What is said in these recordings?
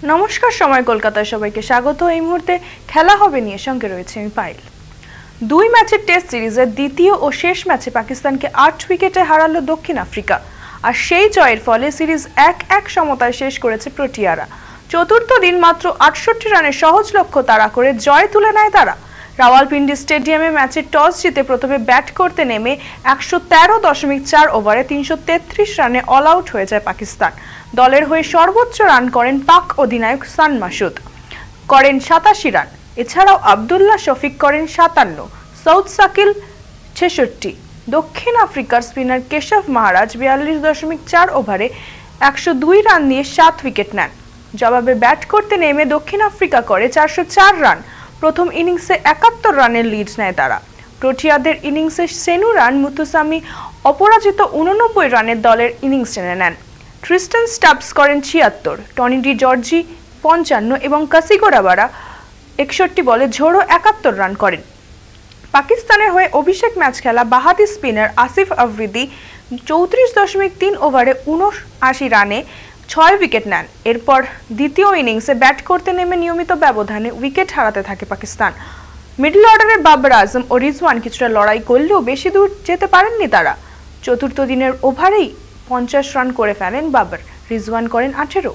নমস্কার, সময় কলকাতায় সবাইকে স্বাগত। এই মুহূর্তে খেলা হবে নিয়ে সঙ্গে রয়েছে আমি পাইল। 2 ম্যাচের টেস্ট সিরিজের দ্বিতীয় ও শেষ ম্যাচে পাকিস্তানকে 8 উইকেটে হারালো দক্ষিণ আফ্রিকা। আর সেই জয়ের ফলে সিরিজ 1-1 সমতায় শেষ করেছে প্রোটিয়ারা। চতুর্থ দিন মাত্র 68 রানের সহজ লক্ষ্য তাড়া করে জয় তুলে নেয় তারা। রাওয়ালপিন্ডি স্টেডিয়ামে ম্যাচে টস জিতে প্রথমে ব্যাট করতে নেমে 113.4 ওভারে 333 রানে অল আউট হয়ে যায় পাকিস্তান। দলের হয়ে সর্বোচ্চ রান করেন পাক অধিনায়ক সান মাসুদ, করেন 87 রান। এছাড়াও আব্দুল্লাহ শফিক করেন 57, সৌদ সাকিল 66। দক্ষিণ আফ্রিকার স্পিনার কেশব মহারাজ 42.4 ওভারে 102 রান নিয়ে 7 উইকেট নেন। জবাবে ব্যাট করতে নেমে দক্ষিণ আফ্রিকা করে 404 রান। প্রথম ইনিংসে 71 রানের লিড নেয় তারা। প্রোটিয়াদের ইনিংসে সেনু রান মুতুসামি অপরাজিত 89 রানের দলের ইনিংস টেনে নেন। ট্রিস্টান স্টাবস করেন 76, টনি ডি জর্জি 55 এবং কাসিগো রাবারা 61 বলে ঝোড়ো 71 রান করেন। পাকিস্তানের হয়ে অভিষেক ম্যাচ খেলা বাহাতি স্পিনার আসিফ আফ্রিদি 34.3 ওভারে 79 রানে 6 উইকেট নেন। এরপর দ্বিতীয় ইনিংসে ব্যাট করতে নেমে নিয়মিত ব্যবধানে উইকেট হারাতে থাকে পাকিস্তান। মিডল অর্ডারে বাবর আজম ও রিজওয়ান কিছুটা লড়াই করলেও বেশি দূর যেতে পারেননি তারা। চতুর্থ দিনের ওভারেই 50 রান করে ফেলেন বাবর, রিজওয়ান করেন 18।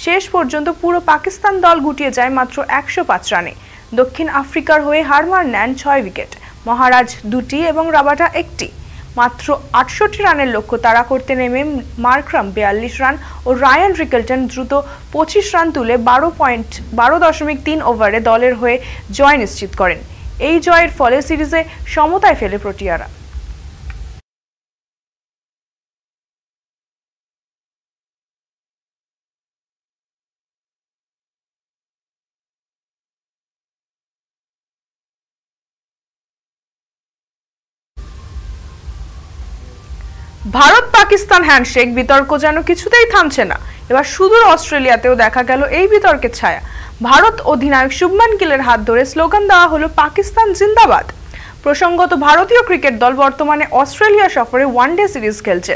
শেষ পর্যন্ত পুরো পাকিস্তান দল গুটিয়ে যায় মাত্র 105 রানে। দক্ষিণ আফ্রিকার হয়ে হারমার নেন 6 উইকেট, মহারাজ 2টি এবং রাবাটা 1টি। মাত্র 68 রানের লক্ষ্য তাড়া করতে নেমে মার্করাম 42 রান ও রায়ান রিকেলটন দ্রুত 25 রান তুলে 12.3 ওভারে দলের হয়ে জয় নিশ্চিত করেন। এই জয়ের ফলে সিরিজে সমতায় ফেলে প্রোটিয়ারা। ভারত পাকিস্তান হ্যান্ডশেক বিতর্ক যেন কিছুতেই থামছে না। এবার সুদূর অস্ট্রেলিয়াতেও দেখা গেল এই বিতর্কের ছায়া। ভারত অধিনায়ক শুভমান গিলের হাত ধরে স্লোগান দেওয়া হলো পাকিস্তান জিন্দাবাদ। প্রসঙ্গত, ভারতীয় ক্রিকেট দল বর্তমানে অস্ট্রেলিয়া সফরে ওয়ানডে সিরিজ খেলছে।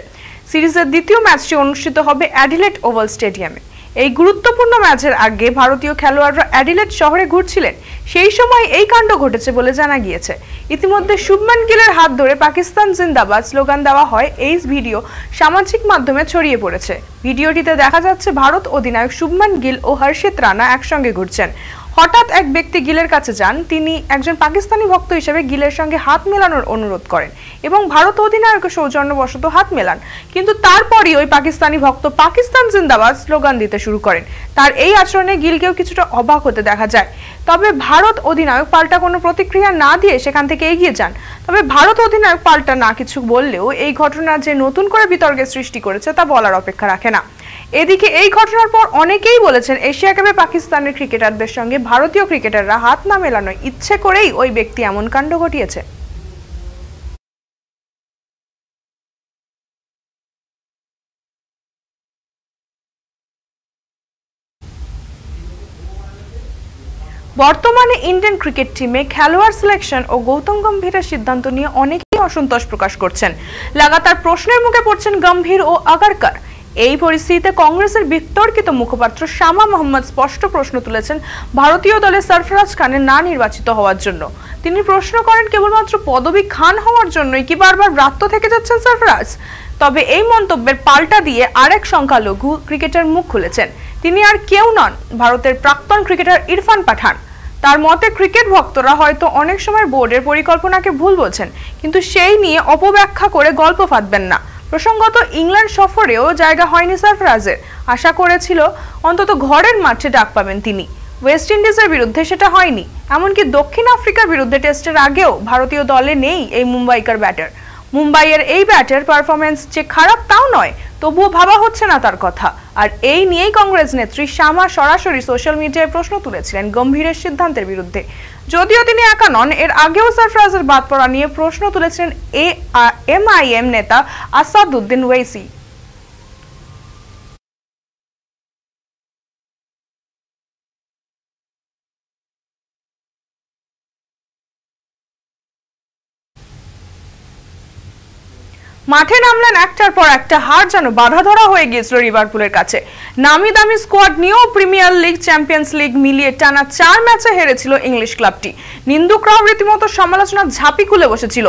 সিরিজের দ্বিতীয় ম্যাচটি অনুষ্ঠিত হবে অ্যাডিলেড ওভাল স্টেডিয়ামে। এই গুরুত্বপূর্ণ ম্যাচের আগে ভারতীয় খেলোয়াড়রা অ্যাডিলেড শহরে ঘুরছিলেন, সেই সময় এই কাণ্ড ঘটেছে বলে জানা গিয়েছে। ইতিমধ্যে শুভমান গিলের হাত ধরে পাকিস্তান জিন্দাবাদ স্লোগান দেওয়া হয়। এই ভিডিও সামাজিক মাধ্যমে ছড়িয়ে পড়েছে। ভিডিওটিতে দেখা যাচ্ছে ভারত অধিনায়ক শুভমান গিল ও হর্ষিত রানা একসঙ্গে ঘুরছেন। হঠাৎ এক ব্যক্তি গিলের কাছে যান। তিনি একজন পাকিস্তানি ভক্ত হিসেবে গিলের সঙ্গে হাত মেলানোর অনুরোধ করেন এবং ভারত অধিনায়কের সৌজন্যবশত হাত মেলান। কিন্তু তারপরই ওই পাকিস্তানি ভক্ত পাকিস্তান জিন্দাবাদ স্লোগান দিতে শুরু করেন। তার এই আচরণে গিলকেও কিছুটা অবাক হতে দেখা যায়। তবে ভারত অধিনায়ক পাল্টা কোনো প্রতিক্রিয়া না দিয়ে সেখান থেকে এগিয়ে যান। তবে ভারত অধিনায়ক পাল্টা না কিছু বললেও এই ঘটনা যে নতুন করে বিতর্কের সৃষ্টি করেছে তা বলার অপেক্ষা রাখে না। এদিকে এই ঘটনার পর অনেকেই বলেছেন এশিয়া কাপে পাকিস্তানের ক্রিকেটারদের সঙ্গে ভারতীয় ক্রিকেটাররা হাত না মেলানোয় ইচ্ছে করেই ওই ব্যক্তি এমন কাণ্ড ঘটিয়েছে। বর্তমানে ইন্ডিয়ান ক্রিকেট টিমে খেলোয়াড় সিলেকশন ও গৌতম গম্ভীরের সিদ্ধান্ত নিয়ে অনেকেই অসন্তোষ প্রকাশ করছেন। লাগাতার প্রশ্নের মুখে পড়ছেন গম্ভীর ও আগারকার। এই পরিস্থিতিতে কংগ্রেসের বিতর্কিত মুখপাত্র শামা মোহাম্মদ স্পষ্ট প্রশ্ন তুলেছেন ভারতীয় দলে সরফরাজ খানের না নির্বাচিত হওয়ার জন্য। তিনি প্রশ্ন করেন, কেবলমাত্র পদবী খান হওয়ার জন্যই কি বারবার ব্রাত্য থেকে যাচ্ছেন সরফরাজ? তবে এই মন্তব্যের পাল্টা দিয়ে আরেক সংখ্যালঘু ক্রিকেটার মুখ খুলেছেন। তিনি আর কেউ নন, ভারতের প্রাক্তন ক্রিকেটার ইরফান পাঠান। তার মতে ক্রিকেট ভক্তরা হয়তো অনেক সময় বোর্ডের পরিকল্পনাকে ভুল বোঝেন, কিন্তু সেই নিয়ে অপব্যাখ্যা করে গল্প ফাঁদবেন না। প্রসঙ্গত, ইংল্যান্ড সফরেও জায়গা হয়নি সরফরাজের। আশা করেছিল অন্তত ঘরের মাঠে ডাক পাবেন তিনি। ওয়েস্ট ইন্ডিজের বিরুদ্ধে সেটা হয়নি। এমনকি দক্ষিণ আফ্রিকার বিরুদ্ধে টেস্টের আগেও ভারতীয় দলে নেই এই মুম্বাইকার ব্যাটার। মুম্বাইয়ের এই ব্যাটের পারফরমেন্স যে খারাপ তাও নয়, তবুও ভাবা হচ্ছে না তার কথা। আর এই নিয়েই কংগ্রেস নেত্রী শামা সরাসরি সোশ্যাল মিডিয়ায় প্রশ্ন তুলেছিলেন গম্ভীরের সিদ্ধান্তের বিরুদ্ধে। যদিও তিনি একা নন, এর আগেও সরফরাজের বাদ পড়া নিয়ে প্রশ্ন তুলেছিলেন এমআইএম নেতা আসাদুদ্দিন ওয়েসি। মাঠে নামলেন একটার পর একটা হার যেন বাধা ধরা হয়ে গিয়েছিল লিভারপুলের কাছে। নামি দামি স্কোয়াড নিয়েও প্রিমিয়ার লিগ চ্যাম্পিয়ন্স লিগ মিলিয়ে টানা 4 ম্যাচে হেরেছিল ইংলিশ ক্লাবটি। নিন্দুকরাও রীতিমতো সমালোচনার ঝাঁপি খুলে বসেছিল।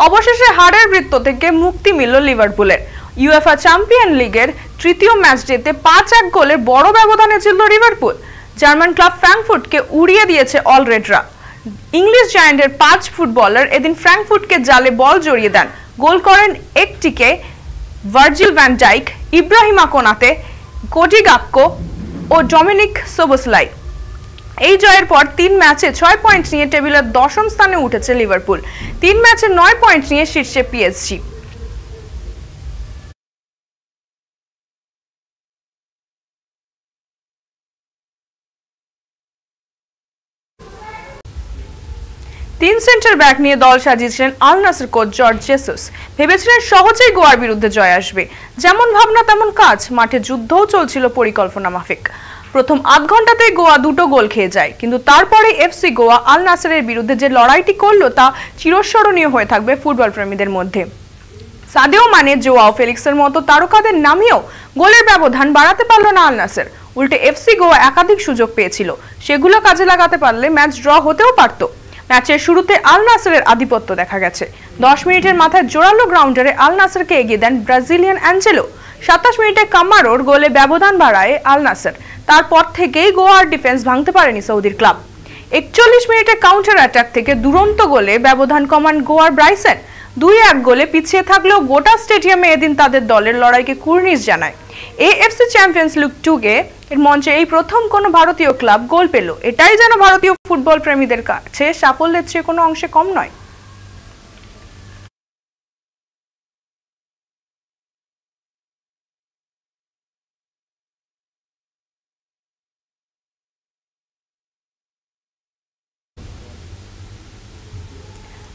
অবশেষে হারের বৃত্ত থেকে মুক্তি মিলল লিভারপুলের। ইউএফা চ্যাম্পিয়ন লিগের তৃতীয় ম্যাচ ডেতে 5-1 গোলের বড় ব্যবধানে জিতল লিভারপুল। জার্মান ক্লাব ফ্র্যাঙ্কফুর্টকে উড়িয়ে দিয়েছে অলরেডরা। ইংলিশ জায়ান্টের 5 ফুটবলার এদিন ফ্র্যাঙ্কফুর্টকে জালে বল জড়িয়ে দেন। গোল করেন একটিকে ভার্জিল ভ্যান ডাইক, ইব্রাহিমা কোনাতে, কোডি গাক্কো ও ডমিনিক সোবোসলাই। এই জয়ের পর 3 ম্যাচে 6 পয়েন্ট নিয়ে টেবিলের 10ম স্থানে উঠেছে লিভারপুল। 3 ম্যাচে 9 পয়েন্ট নিয়ে শীর্ষে পিএসজি। তিন সেন্টার ব্যাক নিয়ে দল সাজিয়েছিলেন আল নাসর কোচ জর্জ জেসুস। ভেবেছিলেন সহজেই গোয়ার বিরুদ্ধে জয় আসবে। যেমন ভাবনা তেমন কাজ, মাঠে যুদ্ধও চলছিল পরিকল্পনা মাফিক। প্রথম আধ ঘন্টাতেই গোয়া 2টো গোল খেয়ে যায়, কিন্তু তারপরে এফসি গোয়া আল নাসরের বিরুদ্ধে যে লড়াইটি করলো তা চিরস্মরণীয় হয়ে থাকবে ফুটবল প্রেমীদের মধ্যে। সাদিও মানে, জোয়াও ফেলিক্সের মতো তারকাদের নামিয়েও গোলের ব্যবধান বাড়াতে পারল না আল নাসর। উল্টে এফসি গোয়া একাধিক সুযোগ পেয়েছিল, সেগুলো কাজে লাগাতে পারলে ম্যাচ ড্র হতেও পারত। ম্যাচের শুরুতে আল নাসরের আধিপত্য দেখা গেছে। 10 মিনিটের মাথায় জোরালো গ্রাউন্ডারে আল নাসরকে এগিয়ে দেন ব্রাজিলিয়ান অ্যাঞ্জেলো। 27 মিনিটে কামারোর গোলে ব্যবধান বাড়ায় আল নাসর। তারপর থেকেই গোয়ার ডিফেন্স ভাঙতে পারেনি সৌদির ক্লাব। 41 মিনিটে কাউন্টার অ্যাটাক থেকে দুরন্ত গোলে ব্যবধান কমান গোয়ার ব্রাইসন। 2-1 গোলে পিছিয়ে থাকলেও গোটা স্টেডিয়ামে এদিন তাদের দলের লড়াইকে কুর্নিশ জানায়। এএফসি চ্যাম্পিয়ন্স লিগ 2 এর মঞ্চে এই প্রথম কোনো ভারতীয় ক্লাব গোল পেল। এটাই যেন ভারতীয় ফুটবল প্রেমীদের কাছে সাফল্যের চেয়ে কোনো অংশে কম নয়।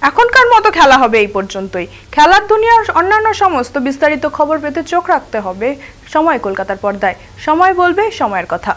এখনকার মতো খেলা হবে এই পর্যন্তই। খেলার দুনিয়ার অন্যান্য সমস্ত বিস্তারিত খবর পেতে চোখ রাখতে হবে সময় কলকাতার পর্দায়। সময় বলবে সময়ের কথা।